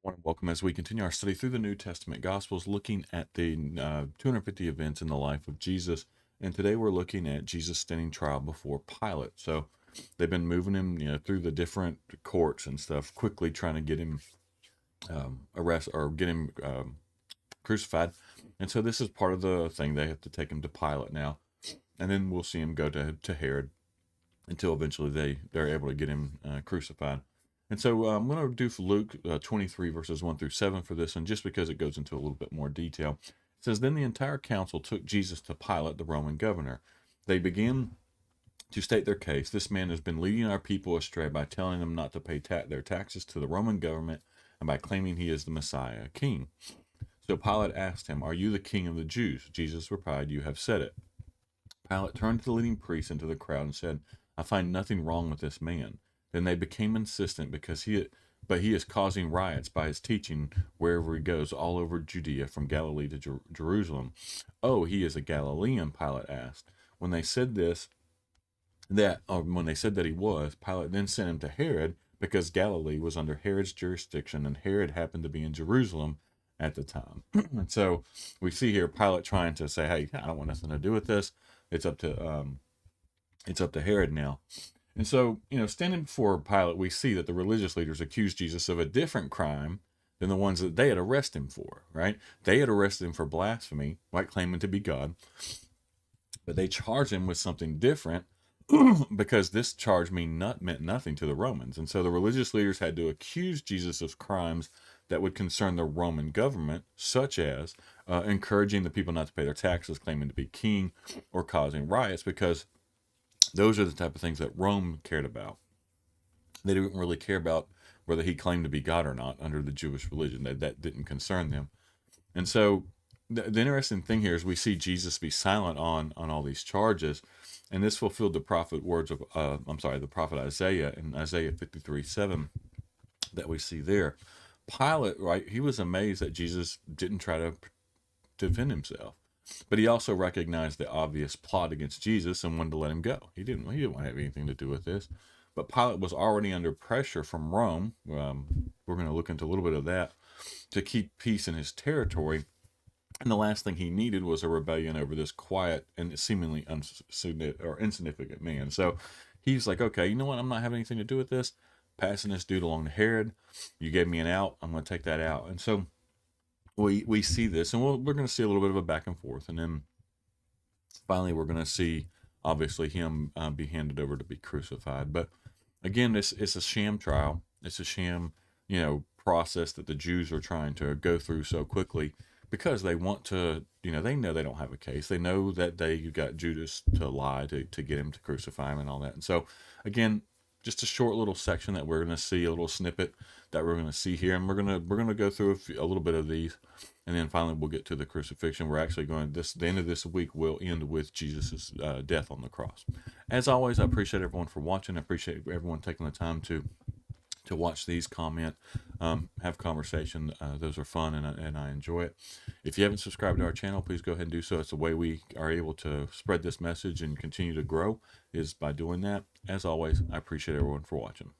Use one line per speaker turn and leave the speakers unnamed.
Want to welcome as we continue our study through the New Testament Gospels, looking at the 250 events in the life of Jesus. And today we're looking at Jesus standing trial before Pilate. So they've been moving him, through the different courts and stuff, quickly trying to get him arrested or get him crucified. And so this is part of the thing. They have to take him to Pilate now, and then we'll see him go to Herod until eventually they're able to get him crucified. And so I'm going to do for Luke 23 verses 1 through 7 for this one, just because it goes into a little bit more detail. It says, "Then the entire council took Jesus to Pilate, the Roman governor. They began to state their case. This man has been leading our people astray by telling them not to pay their taxes to the Roman government and by claiming he is the Messiah, king. So Pilate asked him, 'Are you the king of the Jews?' Jesus replied, 'You have said it.' Pilate turned to the leading priests and to the crowd and said, 'I find nothing wrong with this man.' Then they became insistent but he is causing riots by his teaching wherever he goes, all over Judea, from Galilee to Jerusalem." "Oh, he is a Galilean?" Pilate asked. When they said when they said that he was, Pilate then sent him to Herod, because Galilee was under Herod's jurisdiction, and Herod happened to be in Jerusalem at the time. And so we see here Pilate trying to say, "Hey, I don't want nothing to do with this. It's up to Herod now." And so, standing before Pilate, we see that the religious leaders accused Jesus of a different crime than the ones that they had arrested him for, right? They had arrested him for blasphemy, right, claiming to be God, but they charged him with something different because this charge meant nothing to the Romans. And so the religious leaders had to accuse Jesus of crimes that would concern the Roman government, such as encouraging the people not to pay their taxes, claiming to be king, or causing riots, because those are the type of things that Rome cared about. They didn't really care about whether he claimed to be God or not under the Jewish religion. That didn't concern them. And so the interesting thing here is we see Jesus be silent on all these charges, and this fulfilled the the prophet Isaiah in Isaiah 53:7 that we see there. Pilate, right, he was amazed that Jesus didn't try to defend himself, but he also recognized the obvious plot against Jesus and wanted to let him go. He didn't want to have anything to do with this. But Pilate was already under pressure from Rome. We're going to look into a little bit of that, to keep peace in his territory. And the last thing he needed was a rebellion over this quiet and seemingly insignificant man. So he's like, "Okay, you know what? I'm not having anything to do with this. Passing this dude along to Herod. You gave me an out. I'm going to take that out." And so we see this, and we're going to see a little bit of a back and forth, and then finally we're going to see obviously him be handed over to be crucified. But again, it's a sham trial. It's a sham, process that the Jews are trying to go through so quickly, because they want to, they know they don't have a case. They know that they got Judas to lie to get him to crucify him and all that. And so again, just a short little section that we're going to see, a little snippet that we're going to see here, and we're going to go through a little bit of these, and then finally we'll get to the crucifixion. We're actually the end of this week will end with Jesus' death on the cross. As always, I appreciate everyone for watching. I appreciate everyone taking the time to watch these, comment, have conversation. Those are fun, and I enjoy it. If you haven't subscribed to our channel, please go ahead and do so. It's the way we are able to spread this message and continue to grow, is by doing that. As always, I appreciate everyone for watching.